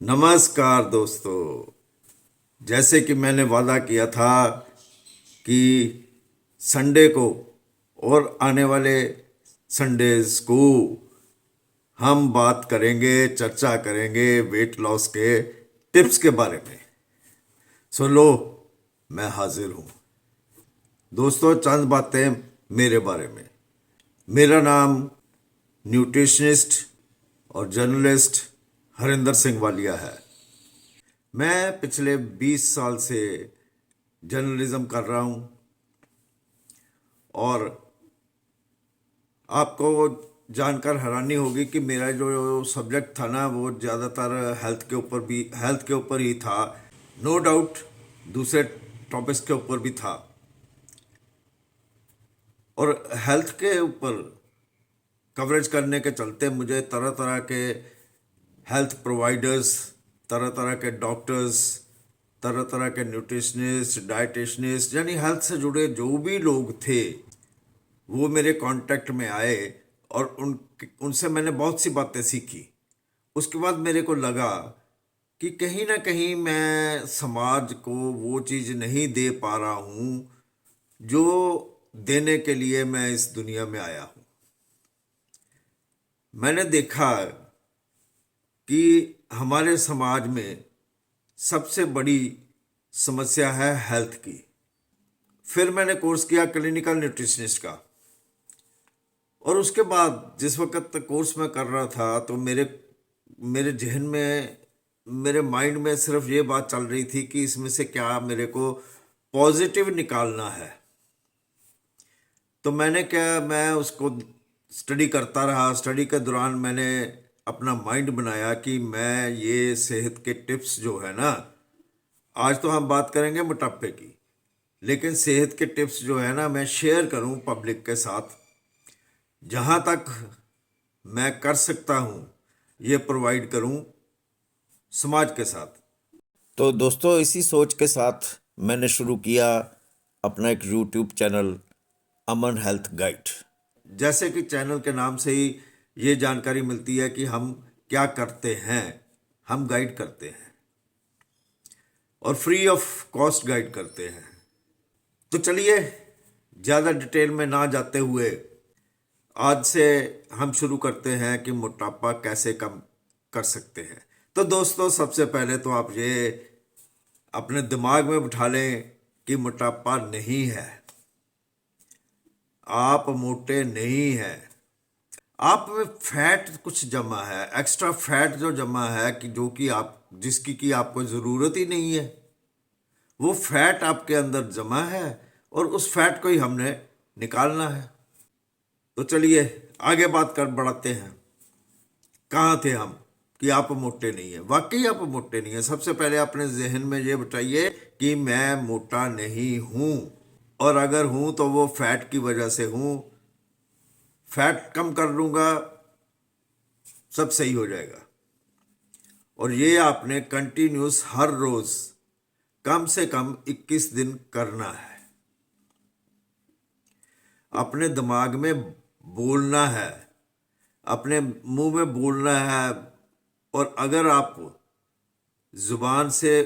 नमस्कार दोस्तों। जैसे कि मैंने वादा किया था कि संडे को और आने वाले संडेज को हम बात करेंगे, चर्चा करेंगे वेट लॉस के टिप्स के बारे में। सो लो, मैं हाजिर हूँ दोस्तों। चंद बातें मेरे बारे में। मेरा नाम न्यूट्रिशनिस्ट और जर्नलिस्ट हरिंदर सिंह वालिया है। मैं पिछले 20 साल से जर्नलिज्म कर रहा हूँ और आपको जानकर हैरानी होगी कि मेरा जो सब्जेक्ट था ना वो ज़्यादातर हेल्थ के ऊपर ही था। नो डाउट दूसरे टॉपिक्स के ऊपर भी था। और हेल्थ के ऊपर कवरेज करने के चलते मुझे तरह तरह के हेल्थ प्रोवाइडर्स, तरह तरह के डॉक्टर्स, तरह तरह के न्यूट्रिशनिस्ट, डाइटिशनिस्ट, यानी हेल्थ से जुड़े जो भी लोग थे वो मेरे कांटेक्ट में आए और उनसे मैंने बहुत सी बातें सीखी। उसके बाद मेरे को लगा कि कहीं ना कहीं मैं समाज को वो चीज़ नहीं दे पा रहा हूँ जो देने के लिए मैं इस दुनिया में आया हूँ। मैंने देखा कि हमारे समाज में सबसे बड़ी समस्या है हेल्थ की। फिर मैंने कोर्स किया क्लिनिकल न्यूट्रिशनिस्ट का और उसके बाद जिस वक्त कोर्स में कर रहा था तो मेरे मेरे जहन में, मेरे माइंड में सिर्फ ये बात चल रही थी कि इसमें से क्या मेरे को पॉजिटिव निकालना है। तो मैं उसको स्टडी करता रहा। स्टडी के दौरान मैंने अपना माइंड बनाया कि मैं ये सेहत के टिप्स जो है ना, आज तो हम बात करेंगे मोटापे की, लेकिन सेहत के टिप्स जो है ना मैं शेयर करूं पब्लिक के साथ। जहां तक मैं कर सकता हूं ये प्रोवाइड करूं समाज के साथ। तो दोस्तों, इसी सोच के साथ मैंने शुरू किया अपना एक यूट्यूब चैनल, अमन हेल्थ गाइड। जैसे कि चैनल के नाम से ही ये जानकारी मिलती है कि हम क्या करते हैं। हम गाइड करते हैं और फ्री ऑफ कॉस्ट गाइड करते हैं। तो चलिए, ज़्यादा डिटेल में ना जाते हुए आज से हम शुरू करते हैं कि मोटापा कैसे कम कर सकते हैं। तो दोस्तों, सबसे पहले तो आप ये अपने दिमाग में बिठा लें कि मोटापा नहीं है, आप मोटे नहीं हैं। आप में फैट कुछ जमा है, एक्स्ट्रा फैट जो जमा है कि जो कि आप जिसकी कि आपको ज़रूरत ही नहीं है, वो फैट आपके अंदर जमा है और उस फैट को ही हमने निकालना है। तो चलिए आगे बात कर बढ़ाते हैं। कहाँ थे हम कि आप मोटे नहीं है। वाकई आप मोटे नहीं है। सबसे पहले अपने जहन में ये बताइए कि मैं मोटा नहीं हूँ, और अगर हूँ तो वो फैट की वजह से हूँ। फैट कम कर लूँगा, सब सही हो जाएगा। और ये आपने कंटिन्यूस हर रोज कम से कम 21 दिन करना है। अपने दिमाग में बोलना है, अपने मुंह में बोलना है। और अगर आप जुबान से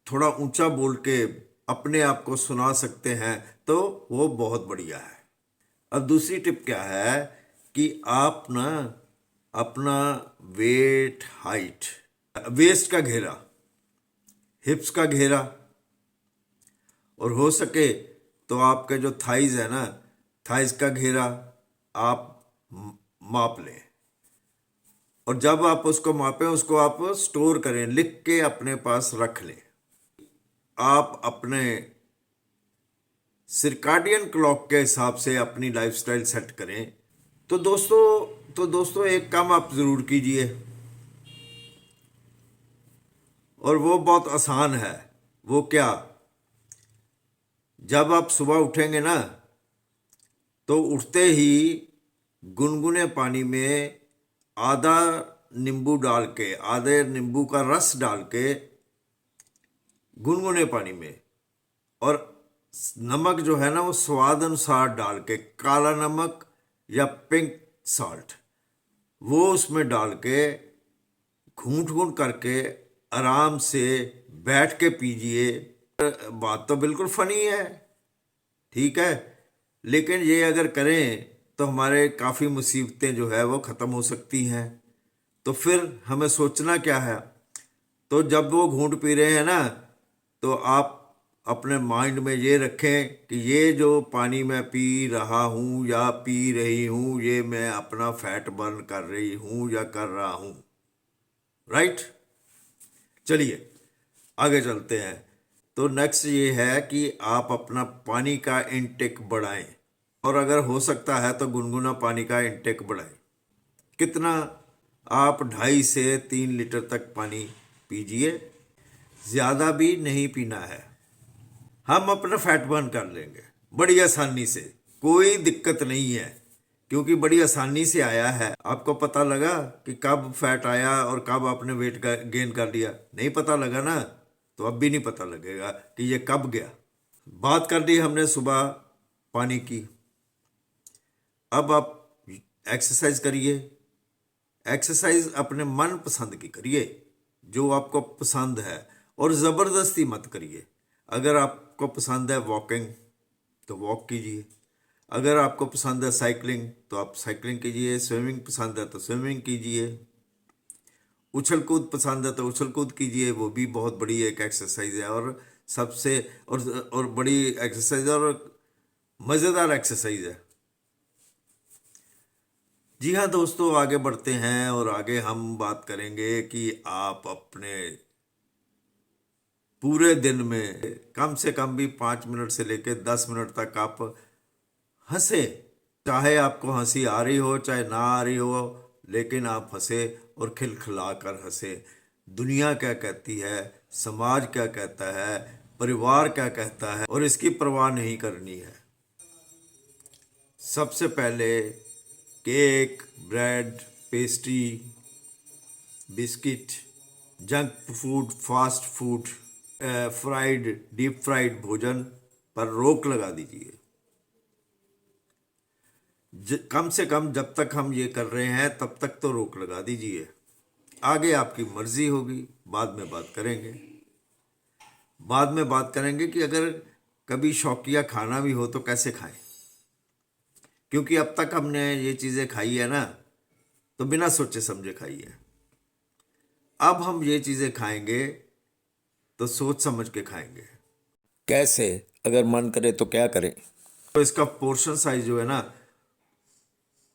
थोड़ा ऊंचा बोल के अपने आप को सुना सकते हैं तो वो बहुत बढ़िया है। अब दूसरी टिप क्या है कि आप ना अपना वेट, हाइट, वेस्ट का घेरा, हिप्स का घेरा, और हो सके तो आपके जो थाइज है ना, थाइज का घेरा आप माप लें। और जब आप उसको मापें उसको आप स्टोर करें, लिख के अपने पास रख लें। आप अपने सिरकाडियन क्लॉक के हिसाब से अपनी लाइफस्टाइल सेट करें। तो दोस्तों एक काम आप ज़रूर कीजिए, और वो बहुत आसान है। वो क्या? जब आप सुबह उठेंगे ना तो उठते ही गुनगुने पानी में आधा नींबू डाल के, आधे नींबू का रस डाल के गुनगुने पानी में, और नमक जो है ना वो स्वाद अनुसार डाल के, काला नमक या पिंक सॉल्ट, वो उसमें डाल के घूंट घूंट करके आराम से बैठ के पीजिए। बात तो बिल्कुल फनी है, ठीक है, लेकिन ये अगर करें तो हमारे काफ़ी मुसीबतें जो है वो ख़त्म हो सकती हैं। तो फिर हमें सोचना क्या है, तो जब वो घूंट पी रहे हैं ना, तो आप अपने माइंड में ये रखें कि ये जो पानी मैं पी रहा हूँ या पी रही हूँ, ये मैं अपना फैट बर्न कर रही हूँ या कर रहा हूँ। राइट, चलिए आगे चलते हैं। तो नेक्स्ट ये है कि आप अपना पानी का इनटेक बढ़ाएं, और अगर हो सकता है तो गुनगुना पानी का इनटेक बढ़ाएं। कितना? आप 2.5 से 3 लीटर तक पानी पीजिए, ज़्यादा भी नहीं पीना है। हम अपना फैट बर्न कर लेंगे बड़ी आसानी से, कोई दिक्कत नहीं है, क्योंकि बड़ी आसानी से आया है। आपको पता लगा कि कब फैट आया और कब आपने वेट गेन कर लिया? नहीं पता लगा ना, तो अब भी नहीं पता लगेगा कि ये कब गया। बात कर ली हमने सुबह पानी की। अब आप एक्सरसाइज करिए। एक्सरसाइज अपने मन पसंद की करिए, जो आपको पसंद है, और ज़बरदस्ती मत करिए। अगर आपको पसंद है वॉकिंग तो वॉक कीजिए, अगर आपको पसंद है साइकिलिंग तो आप साइकिलिंग कीजिए, स्विमिंग पसंद है तो स्विमिंग कीजिए, उछल कूद पसंद है तो उछल कूद कीजिए, वो भी बहुत बड़ी एक एक्सरसाइज है, और सबसे और बड़ी एक्सरसाइज और मज़ेदार एक्सरसाइज है। जी हाँ दोस्तों, आगे बढ़ते हैं और आगे हम बात करेंगे कि आप अपने पूरे दिन में कम से कम भी 5 मिनट से लेकर 10 मिनट तक आप हंसे। चाहे आपको हंसी आ रही हो चाहे ना आ रही हो, लेकिन आप हंसे और खिलखिला कर हंसे। दुनिया क्या कहती है, समाज क्या कहता है, परिवार क्या कहता है, और इसकी परवाह नहीं करनी है। सबसे पहले cake, bread, pastry, biscuit, junk food, fast food, fried, deep fried भोजन पर रोक लगा दीजिए। कम से कम जब तक हम ये कर रहे हैं तब तक तो रोक लगा दीजिए। आगे आपकी मर्जी होगी, बाद में बात करेंगे। बाद में बात करेंगे कि अगर कभी शौकिया खाना भी हो तो कैसे खाएं, क्योंकि अब तक हमने ये चीज़ें खाई है ना, तो बिना सोचे समझे खाई है। अब हम ये चीज़ें खाएंगे तो सोच समझ के खाएंगे। कैसे? अगर मन करे तो क्या करें? तो इसका पोर्शन साइज जो है ना,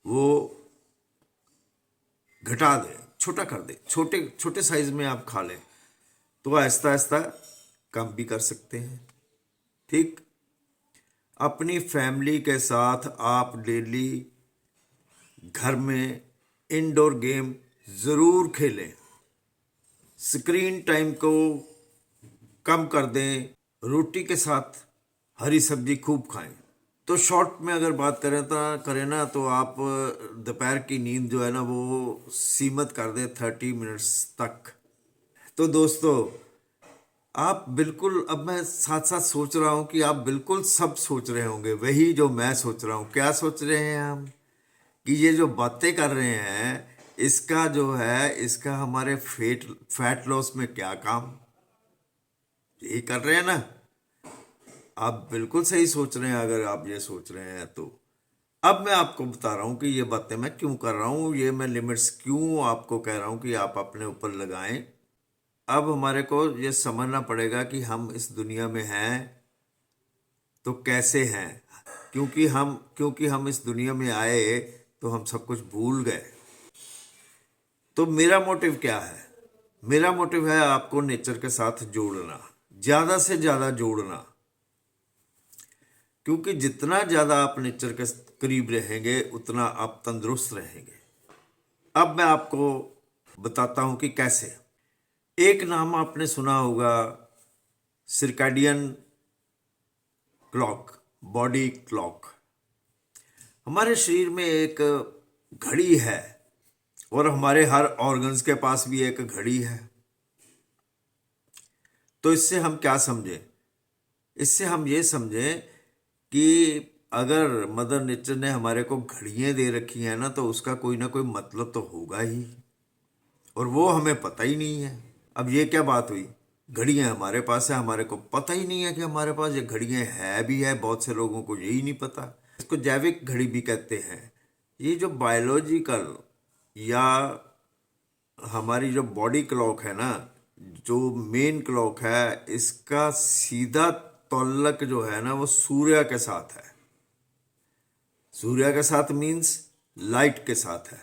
वो घटा दें, छोटा कर दें। छोटे छोटे साइज में आप खा लें तो आहिस्ता आहिस्ता कम भी कर सकते हैं। ठीक, अपनी फैमिली के साथ आप डेली घर में इंडोर गेम ज़रूर खेलें। स्क्रीन टाइम को कम कर दें, रोटी के साथ हरी सब्जी खूब खाएं। तो शॉर्ट में अगर बात करें ना, तो आप दोपहर की नींद जो है ना वो सीमित कर दें 30 मिनट्स तक। तो दोस्तों, आप बिल्कुल, अब मैं साथ साथ सोच रहा हूँ कि आप बिल्कुल सब सोच रहे होंगे वही जो मैं सोच रहा हूँ। क्या सोच रहे हैं हम? कि ये जो बातें कर रहे हैं, इसका जो है, इसका हमारे फैट लॉस में क्या काम? यही कर रहे हैं ना? आप बिल्कुल सही सोच रहे हैं अगर आप ये सोच रहे हैं तो। अब मैं आपको बता रहा हूँ कि ये बातें मैं क्यों कर रहा हूँ, ये मैं लिमिट्स क्यों आपको कह रहा हूँ कि आप अपने ऊपर लगाएं। अब हमारे को ये समझना पड़ेगा कि हम इस दुनिया में हैं तो कैसे हैं, क्योंकि हम इस दुनिया में आए तो हम सब कुछ भूल गए। तो मेरा मोटिव क्या है? मेरा मोटिव है आपको नेचर के साथ जोड़ना, ज़्यादा से ज़्यादा जोड़ना, क्योंकि जितना ज़्यादा आप नेचर के करीब रहेंगे उतना आप तंदुरुस्त रहेंगे। अब मैं आपको बताता हूँ कि कैसे। एक नाम आपने सुना होगा, सर्कैडियन क्लॉक, बॉडी क्लॉक। हमारे शरीर में एक घड़ी है, और हमारे हर ऑर्गन्स के पास भी एक घड़ी है। तो इससे हम क्या समझें? इससे हम ये समझें कि अगर मदर नेचर ने हमारे को घड़ियाँ दे रखी हैं ना, तो उसका कोई ना कोई मतलब तो होगा ही। और वो हमें पता ही नहीं है। अब ये क्या बात हुई, घड़ियां हमारे पास है, हमारे को पता ही नहीं है कि हमारे पास ये घड़ियां है भी है। बहुत से लोगों को यही नहीं पता। इसको जैविक घड़ी भी कहते हैं। ये जो बायोलॉजिकल या हमारी जो बॉडी क्लॉक है ना, जो मेन क्लॉक है, इसका सीधा तल्लक जो है ना वो सूर्य के साथ है। सूर्य के साथ मीन्स लाइट के साथ है।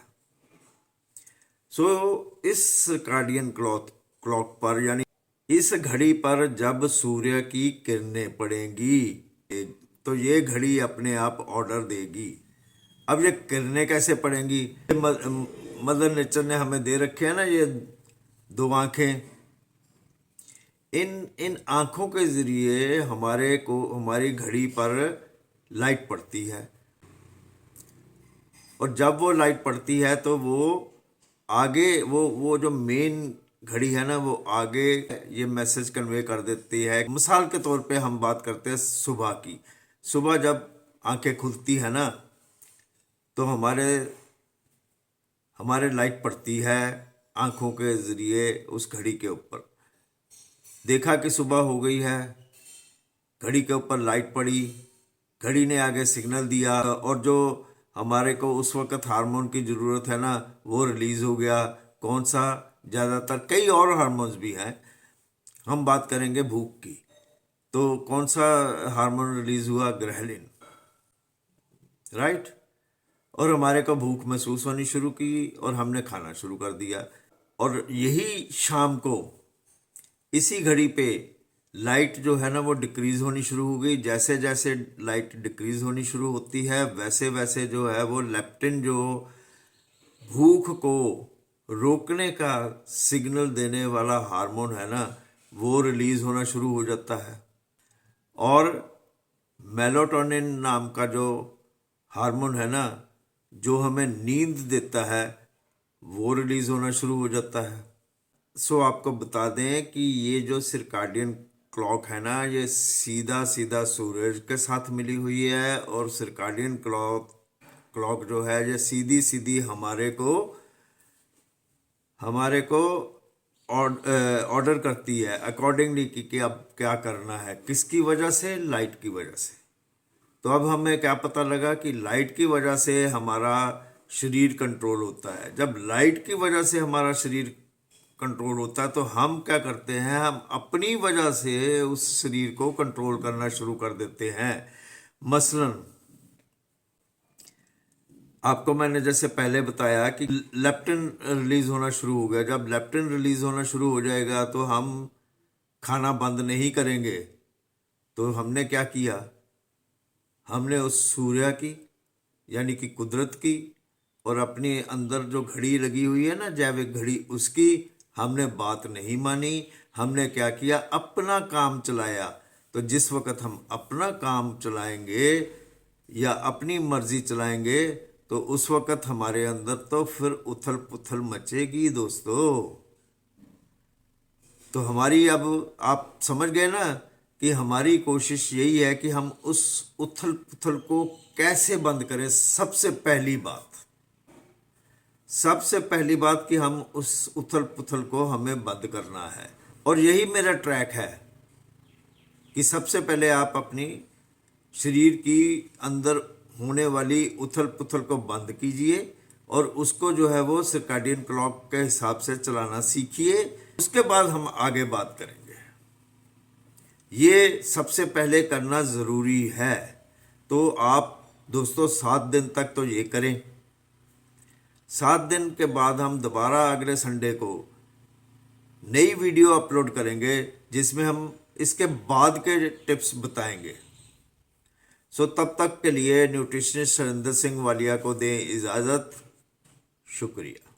सो इस सर्काडियन क्लॉक पर यानी इस घड़ी पर जब सूर्य की किरणें पड़ेंगी तो ये घड़ी अपने आप ऑर्डर देगी। अब ये किरणें कैसे पड़ेंगी? मदर नेचर ने हमें दे रखे हैं ना ये दो आंखें। इन आंखों के जरिए हमारी घड़ी पर लाइट पड़ती है, और जब वो लाइट पड़ती है तो वो आगे वो जो मेन घड़ी है ना वो आगे ये मैसेज कन्वे कर देती है। मिसाल के तौर पे हम बात करते हैं सुबह की। सुबह जब आंखें खुलती है ना तो हमारे लाइट पड़ती है आंखों के जरिए उस घड़ी के ऊपर। देखा कि सुबह हो गई है, घड़ी के ऊपर लाइट पड़ी, घड़ी ने आगे सिग्नल दिया, और जो हमारे को उस वक्त हार्मोन की ज़रूरत है ना वो रिलीज़ हो गया। कौन सा? ज़्यादातर कई और हार्मोन्स भी हैं, हम बात करेंगे भूख की। तो कौन सा हार्मोन रिलीज़ हुआ? Ghrelin, right. और हमारे को भूख महसूस होनी शुरू की और हमने खाना शुरू कर दिया। और यही शाम को इसी घड़ी पे लाइट जो है ना वो डिक्रीज होनी शुरू हो गई। जैसे जैसे लाइट डिक्रीज होनी शुरू होती है वैसे वैसे जो है वो लेप्टिन, जो भूख को रोकने का सिग्नल देने वाला हार्मोन है ना, वो रिलीज होना शुरू हो जाता है। और मेलाटोनिन नाम का जो हार्मोन है ना जो हमें नींद देता है वो रिलीज होना शुरू हो जाता है। सो आपको बता दें कि ये जो सर्काडियन क्लॉक है ना ये सीधा सीधा सूरज के साथ मिली हुई है, और सर्काडियन क्लॉक जो है ये सीधी सीधी हमारे को ऑर्डर करती है अकॉर्डिंगली कि अब क्या करना है। किसकी वजह से? लाइट की वजह से। तो अब हमें क्या पता लगा कि लाइट की वजह से हमारा शरीर कंट्रोल होता है। जब लाइट की वजह से हमारा शरीर कंट्रोल होता है तो हम क्या करते हैं, हम अपनी वजह से उस शरीर को कंट्रोल करना शुरू कर देते हैं। मसलन आपको मैंने जैसे पहले बताया कि लेप्टिन रिलीज होना शुरू हो गया। जब लेप्टिन रिलीज होना शुरू हो जाएगा तो हम खाना बंद नहीं करेंगे। तो हमने क्या किया, हमने उस सूर्य की यानी कि कुदरत की और अपने अंदर जो घड़ी लगी हुई है ना जैविक घड़ी, उसकी हमने बात नहीं मानी। हमने क्या किया, अपना काम चलाया। तो जिस वक्त हम अपना काम चलाएंगे या अपनी मर्जी चलाएंगे तो उस वक्त हमारे अंदर तो फिर उथल पुथल मचेगी दोस्तों। तो हमारी, अब आप समझ गए ना कि हमारी कोशिश यही है कि हम उस उथल पुथल को कैसे बंद करें। सबसे पहली बात कि हम उस उथल पुथल को हमें बंद करना है। और यही मेरा ट्रैक है कि सबसे पहले आप अपनी शरीर की अंदर होने वाली उथल पुथल को बंद कीजिए और उसको जो है वो सर्काडियन क्लॉक के हिसाब से चलाना सीखिए। उसके बाद हम आगे बात करेंगे। ये सबसे पहले करना ज़रूरी है। तो आप दोस्तों 7 दिन तक तो ये करें। 7 दिन के बाद हम दोबारा अगले संडे को नई वीडियो अपलोड करेंगे जिसमें हम इसके बाद के टिप्स बताएंगे। सो तब तक के लिए न्यूट्रिशनिस्ट सुरेंद्र सिंह वालिया को दें इजाज़त। शुक्रिया।